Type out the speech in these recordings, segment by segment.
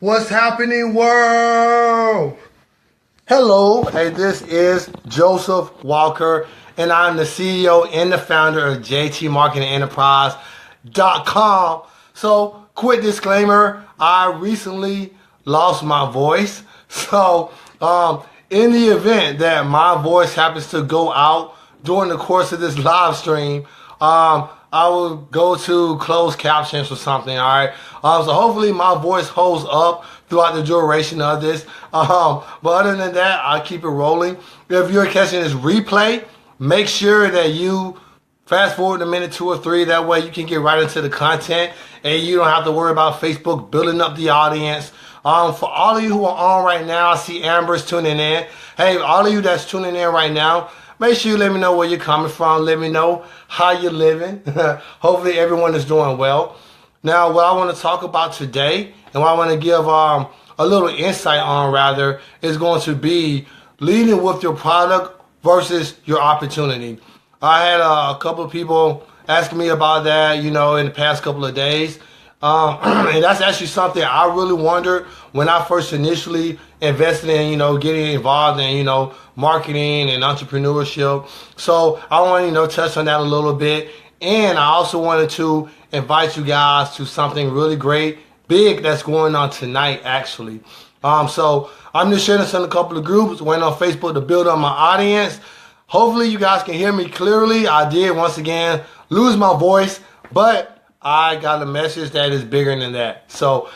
What's happening, world? Hello, hey, this is Joseph Walker, and I'm the CEO and the founder of JTMarketingenterprise.com. So, quick disclaimer, I recently lost my voice. So, in the event that my voice happens to go out during the course of this live stream, I will go to closed captions or something, all right? So hopefully my voice holds up throughout the duration of this. But other than that, I'll keep it rolling. If you're catching this replay, make sure that you fast forward a minute, 2 or 3. That way you can get right into the content and you don't have to worry about Facebook building up the audience. For all of you who are on right now, I see Amber's tuning in. Hey, all of you that's tuning in right now, make sure you let me know where you're coming from. Let me know how you're living. Hopefully everyone is doing well. Now, what I want to talk about today, and what I want to give a little insight on, rather, is going to be leading with your product versus your opportunity. I had a couple of people asking me about that, in the past couple of days. And that's actually something I really wondered when I first initially invested in, getting involved in, marketing and entrepreneurship. So I want to, touch on that a little bit. And I also wanted to invite you guys to something really great, big that's going on tonight, actually. So I'm just sharing this in a couple of groups, went on Facebook to build up my audience. Hopefully you guys can hear me clearly. I did, once again, lose my voice, but I got a message that is bigger than that. So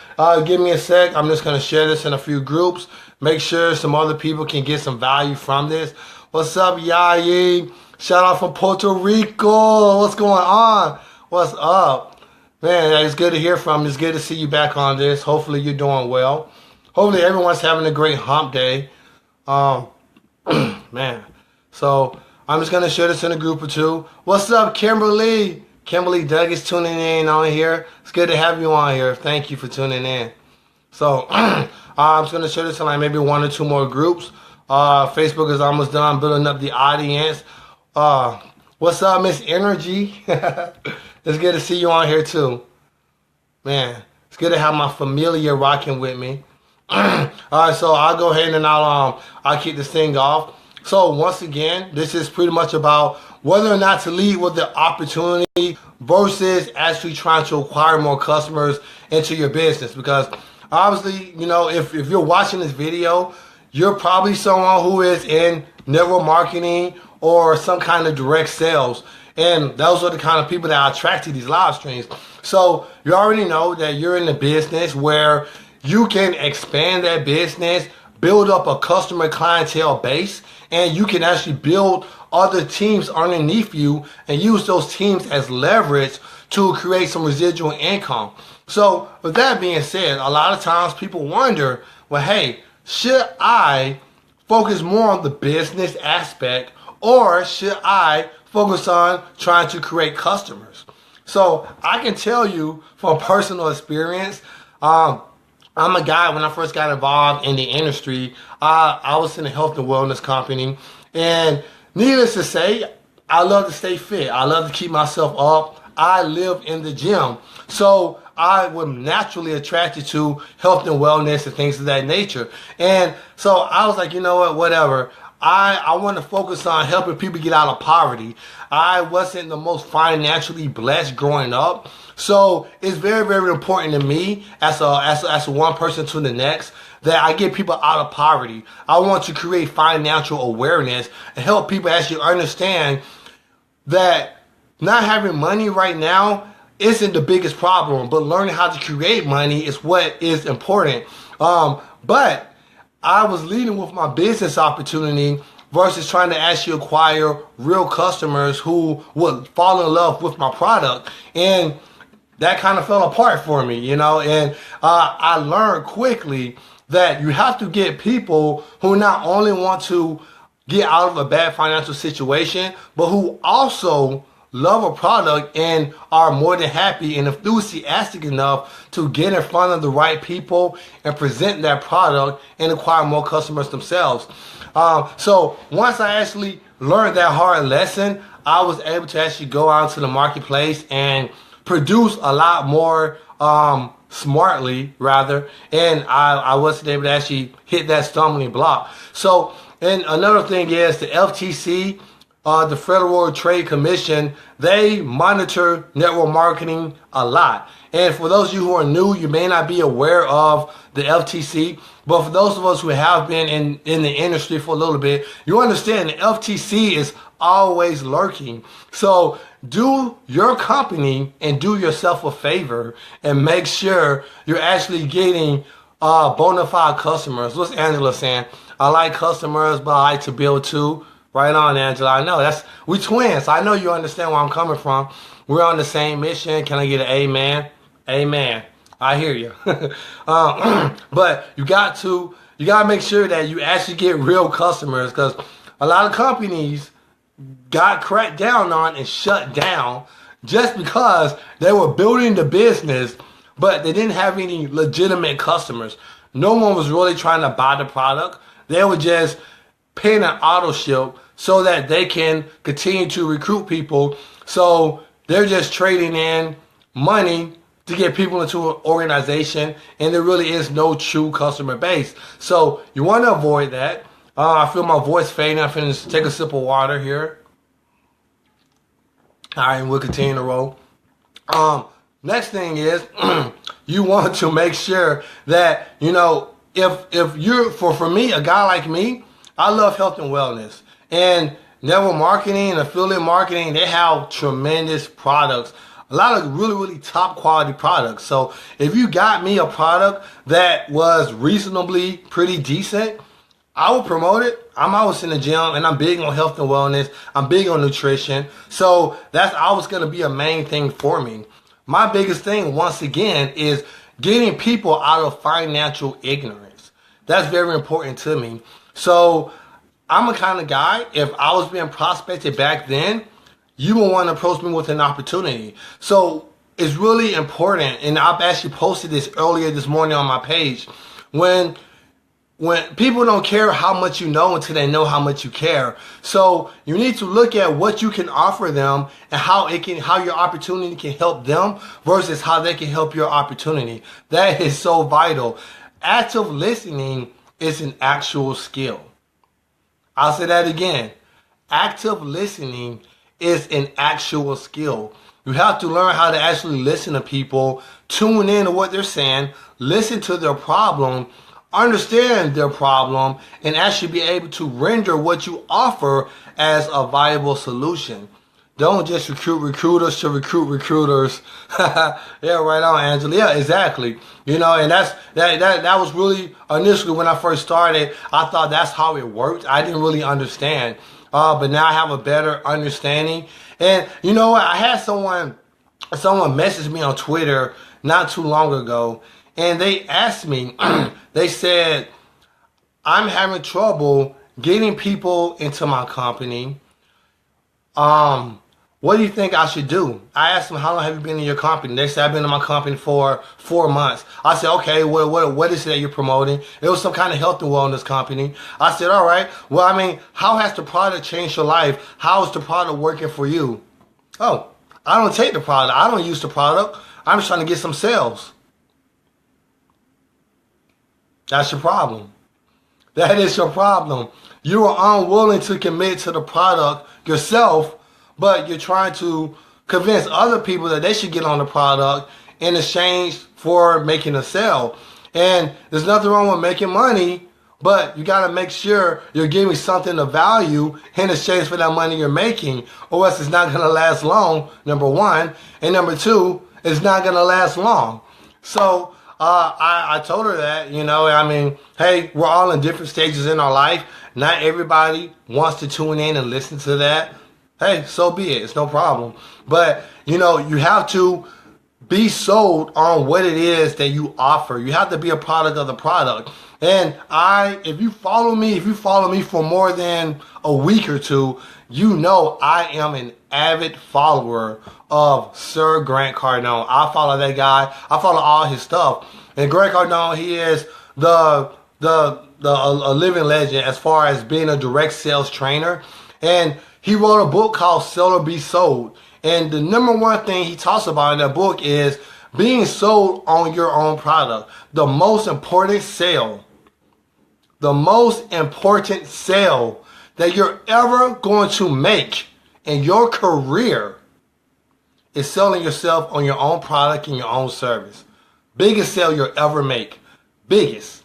give me a sec. I'm just going to share this in a few groups. Make sure some other people can get some value from this. What's up, Yayi? Shout out from Puerto Rico. What's going on? What's up? Man, it's good to hear from you. It's good to see you back on this. Hopefully you're doing well. Hopefully everyone's having a great hump day. Man. So I'm just going to share this in a group or two. What's up, Kimberly? Kimberly Doug is tuning in on here. It's good to have you on here. Thank you for tuning in. So I'm just going to share this in like maybe 1 or 2 more groups. Facebook is almost done building up the audience. What's up, Miss Energy? It's good to see you on here too. Man, it's good to have my familia rocking with me. All right, so I'll go ahead and I'll kick this thing off. So once again, this is pretty much about whether or not to lead with the opportunity versus actually trying to acquire more customers into your business. Because obviously, if you're watching this video, you're probably someone who is in network marketing or some kind of direct sales. And those are the kind of people that are attracted to these live streams. So you already know that you're in a business where you can expand that business, build up a customer clientele base, and you can actually build other teams underneath you and use those teams as leverage to create some residual income. So with that being said, a lot of times people wonder, well, hey, should I focus more on the business aspect or should I focus on trying to create customers? So I can tell you from personal experience, I'm a guy, when I first got involved in the industry, I was in a health and wellness company. And needless to say, I love to stay fit. I love to keep myself up. I live in the gym. So I was naturally attracted to health and wellness and things of that nature. And so I was like, you know what, whatever. I want to focus on helping people get out of poverty. I wasn't the most financially blessed growing up. So it's very, very important to me as one person to the next that I get people out of poverty. I want to create financial awareness and help people actually understand that not having money right now isn't the biggest problem, but learning how to create money is what is important. But I was leading with my business opportunity versus trying to actually acquire real customers who would fall in love with my product. And that kind of fell apart for me, and I learned quickly that you have to get people who not only want to get out of a bad financial situation, but who also love a product and are more than happy and enthusiastic enough to get in front of the right people and present that product and acquire more customers themselves. So once I actually learned that hard lesson, I was able to actually go out to the marketplace and produce a lot more smartly rather, and I wasn't able to actually hit that stumbling block. So, and another thing is the FTC, the Federal Trade Commission, they monitor network marketing a lot. And for those of you who are new, you may not be aware of the FTC, but for those of us who have been in the industry for a little bit, you understand the FTC is always lurking. So do your company and do yourself a favor and make sure you're actually getting bona fide customers. What's Angela saying? I like customers, but I like to build too. Right on, Angela. I know we twins. I know you understand where I'm coming from. We're on the same mission. Can I get an amen? Amen. I hear you. But you got to make sure that you actually get real customers, because a lot of companies got cracked down on and shut down just because they were building the business, but they didn't have any legitimate customers. No one was really trying to buy the product. They were just paying an auto ship so that they can continue to recruit people. So they're just trading in money to get people into an organization, and there really is no true customer base. So you want to avoid that. I feel my voice fading. I'm finna take a sip of water here. All right, and we'll continue to roll. Next thing is you want to make sure that, if you're, for me, a guy like me, I love health and wellness. And network marketing and affiliate marketing, they have tremendous products. A lot of really, really top quality products. So if you got me a product that was reasonably pretty decent, I will promote it. I'm always in the gym, and I'm big on health and wellness. I'm big on nutrition. So that's always going to be a main thing for me. My biggest thing, once again, is getting people out of financial ignorance. That's very important to me. So I'm a kind of guy, if I was being prospected back then, you will want to approach me with an opportunity. So it's really important, and I've actually posted this earlier this morning on my page, when people don't care how much you know until they know how much you care. So you need to look at what you can offer them and how your opportunity can help them versus how they can help your opportunity. That is so vital. Active listening is an actual skill. I'll say that again. Active listening is an actual skill. You have to learn how to actually listen to people, tune in to what they're saying, listen to their problem, understand their problem, and actually be able to render what you offer as a viable solution. Don't just recruit recruiters to recruit recruiters. Yeah, right on, Angela. Yeah, exactly. And that was really initially when I first started, I thought that's how it worked. I didn't really understand. But now I have a better understanding. And you know what? I had someone message me on Twitter not too long ago, and they asked me, they said, I'm having trouble getting people into my company. What do you think I should do? I asked them, how long have you been in your company? They said, I've been in my company for 4 months. I said, okay, what is it that you're promoting? It was some kind of health and wellness company. I said, all right, well, how has the product changed your life? How is the product working for you? Oh, I don't take the product. I don't use the product. I'm just trying to get some sales. That's your problem. That is your problem. You are unwilling to commit to the product yourself, but you're trying to convince other people that they should get on the product in exchange for making a sale. And there's nothing wrong with making money, but you got to make sure you're giving something of value in exchange for that money you're making, or else it's not going to last long, number one. And number two, it's not going to last long. So I told her that, hey, we're all in different stages in our life. Not everybody wants to tune in and listen to that. Hey, so be it. It's no problem. But, you have to be sold on what it is that you offer. You have to be a product of the product. And if you follow me for more than a week or two, I am an avid follower of Sir Grant Cardone. I follow that guy. I follow all his stuff. And Grant Cardone, he is a living legend as far as being a direct sales trainer. And he wrote a book called Sell or Be Sold. And the number one thing he talks about in that book is being sold on your own product. The most important sale that you're ever going to make in your career is selling yourself on your own product and your own service. Biggest sale you'll ever make. Biggest.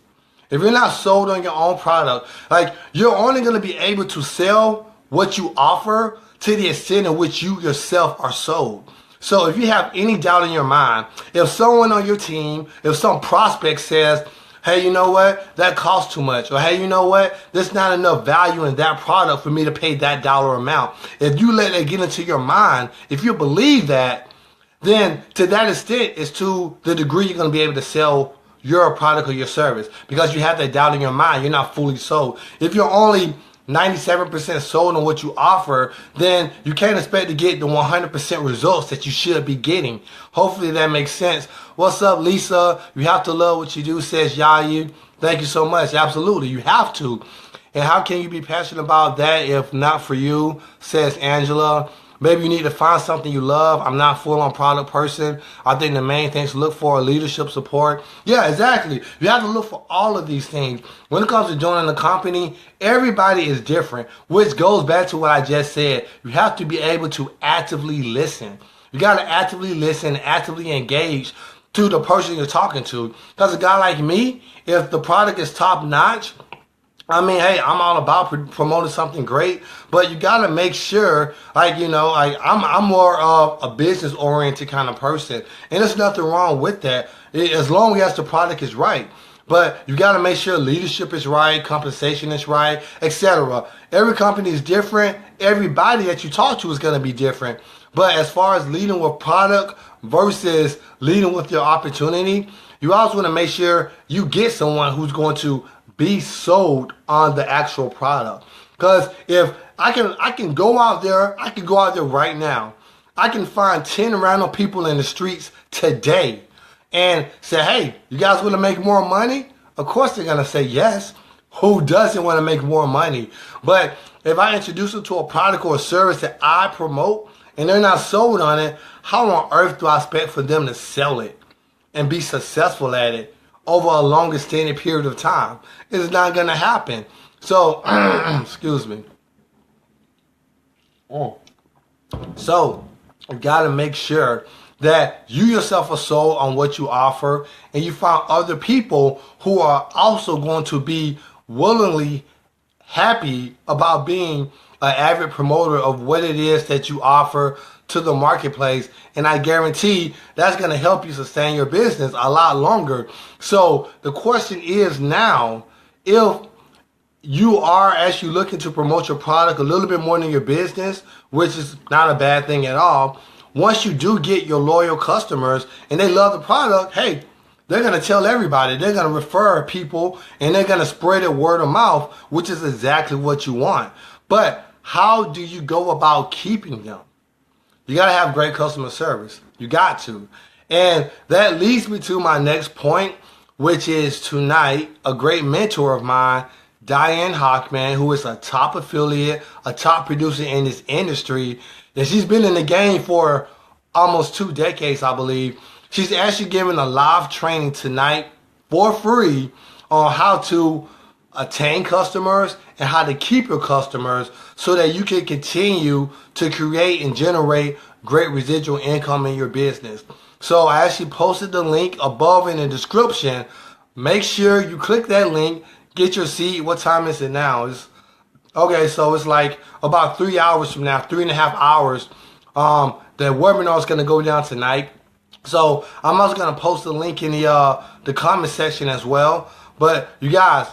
If you're not sold on your own product, like, you're only going to be able to sell what you offer to the extent in which you yourself are sold. So if you have any doubt in your mind, if someone on your team, if some prospect says, hey, you know what, that costs too much, or hey, you know what, there's not enough value in that product for me to pay that dollar amount. If you let that get into your mind, if you believe that, then to that extent is to the degree you're going to be able to sell your product or your service, because you have that doubt in your mind. You're not fully sold. If you're only 97% sold on what you offer, then you can't expect to get the 100% results that you should be getting. Hopefully that makes sense. What's up, Lisa? You have to love what you do, says Yayu. Thank you so much. Absolutely, you have to. And how can you be passionate about that if not for you, says Angela. Maybe you need to find something you love. I'm not full-on product person. I think the main things to look for are leadership, support. Yeah, exactly. You have to look for all of these things. When it comes to joining the company, everybody is different, which goes back to what I just said. You have to be able to actively listen. You got to actively listen, actively engage to the person you're talking to. Because a guy like me, if the product is top-notch, I mean, hey, I'm all about promoting something great, but you got to make sure, like, you know, like, I'm more of a business-oriented kind of person, and there's nothing wrong with that, as long as the product is right. But you got to make sure leadership is right, compensation is right, etc. Every company is different. Everybody that you talk to is going to be different. But as far as leading with product versus leading with your opportunity, you also want to make sure you get someone who's going to be sold on the actual product. Because if I can go out there right now. I can find 10 random people in the streets today and say, hey, you guys want to make more money? Of course they're going to say yes. Who doesn't want to make more money? But if I introduce them to a product or a service that I promote and they're not sold on it, how on earth do I expect for them to sell it and be successful at it over a longer extended period of time? It's not going to happen. So, excuse me. So, you got to make sure that you yourself are sold on what you offer, and you find other people who are also going to be willingly happy about being an avid promoter of what it is that you offer to the marketplace. And I guarantee that's going to help you sustain your business a lot longer. So the question is now, if you are actually looking to promote your product a little bit more than your business, which is not a bad thing at all, once you do get your loyal customers and they love the product, hey, they're going to tell everybody. They're going to refer people, and they're going to spread it word of mouth, which is exactly what you want. But how do you go about keeping them? You got to have great customer service. You got to. And that leads me to my next point, which is tonight, a great mentor of mine, Diane Hockman, who is a top affiliate, a top producer in this industry. And she's been in the game for almost 2 decades, I believe. She's actually giving a live training tonight for free on how to attain customers and how to keep your customers so that you can continue to create and generate great residual income in your business. So I actually posted the link above in the description. Make sure you click that link, get your seat. What time is it now? Okay, so it's like about 3 hours from now, 3.5 hours. The webinar is going to go down tonight. So I'm also going to post a link in the comment section as well. But you guys,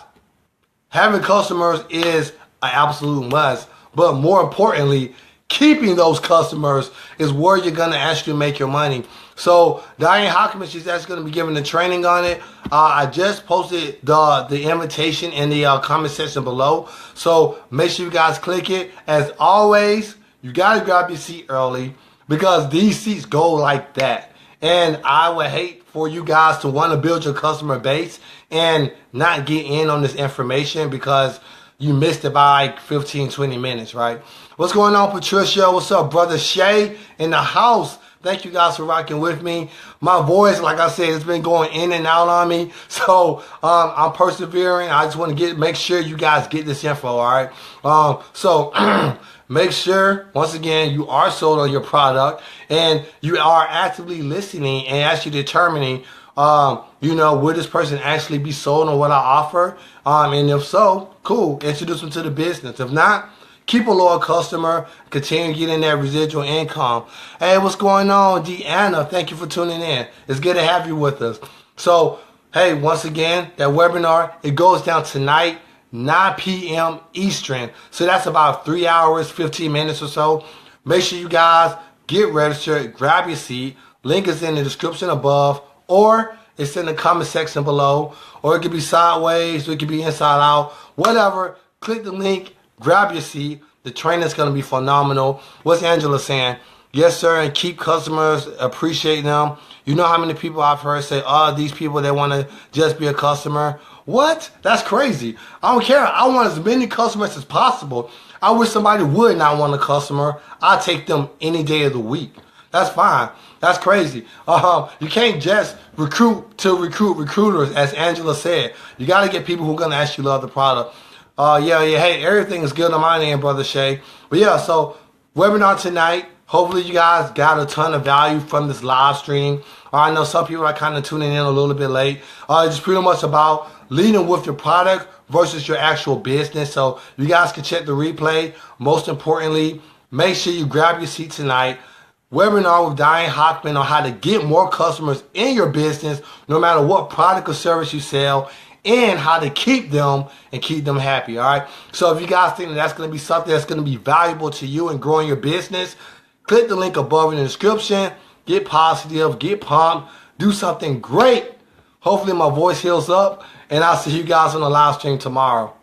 having customers is an absolute must. But more importantly, keeping those customers is where you're going to actually make your money. So Diane Hockman, she's actually going to be giving the training on it. I just posted the invitation in the comment section below. So make sure you guys click it. As always, you got to grab your seat early because these seats go like that. And I would hate for you guys to want to build your customer base and not get in on this information because you missed it by like 15, 20 minutes, right? What's going on, Patricia? What's up, brother Shay in the house? Thank you guys for rocking with me. My voice, like I said, it's been going in and out on me. So I'm persevering. I just want to make sure you guys get this info, all right? So make sure, once again, you are sold on your product and you are actively listening and actually determining, will this person actually be sold on what I offer? And if so, cool, introduce them to the business. If not, keep a loyal customer, continue getting that residual income. Hey, what's going on, Deanna? Thank you for tuning in. It's good to have you with us. So, hey, once again, that webinar, it goes down tonight, 9 p.m. Eastern. So that's about 3 hours, 15 minutes or so. Make sure you guys get registered, grab your seat. Link is in the description above, or it's in the comment section below, or it could be sideways, or it could be inside out, whatever. Click the link. Grab your seat. The training's going to be phenomenal. What's Angela saying? Yes, sir, and keep customers, appreciate them. You know how many people I've heard say, these people, they want to just be a customer. What? That's crazy. I don't care. I want as many customers as possible. I wish somebody would not want a customer. I'll take them any day of the week. That's fine. That's crazy. You can't just recruit recruiters, as Angela said. You got to get people who are going to actually love the product. Hey, everything is good on my end, Brother Shay. But yeah, so webinar tonight. Hopefully you guys got a ton of value from this live stream. I know some people are kind of tuning in a little bit late. It's pretty much about leading with your product versus your actual business. So you guys can check the replay. Most importantly, make sure you grab your seat tonight. Webinar with Diane Hockman on how to get more customers in your business, no matter what product or service you sell, and how to keep them and keep them happy, all right? So if you guys think that's going to be something that's going to be valuable to you in growing your business, click the link above in the description. Get positive, get pumped, do something great. Hopefully my voice heals up, and I'll see you guys on the live stream tomorrow.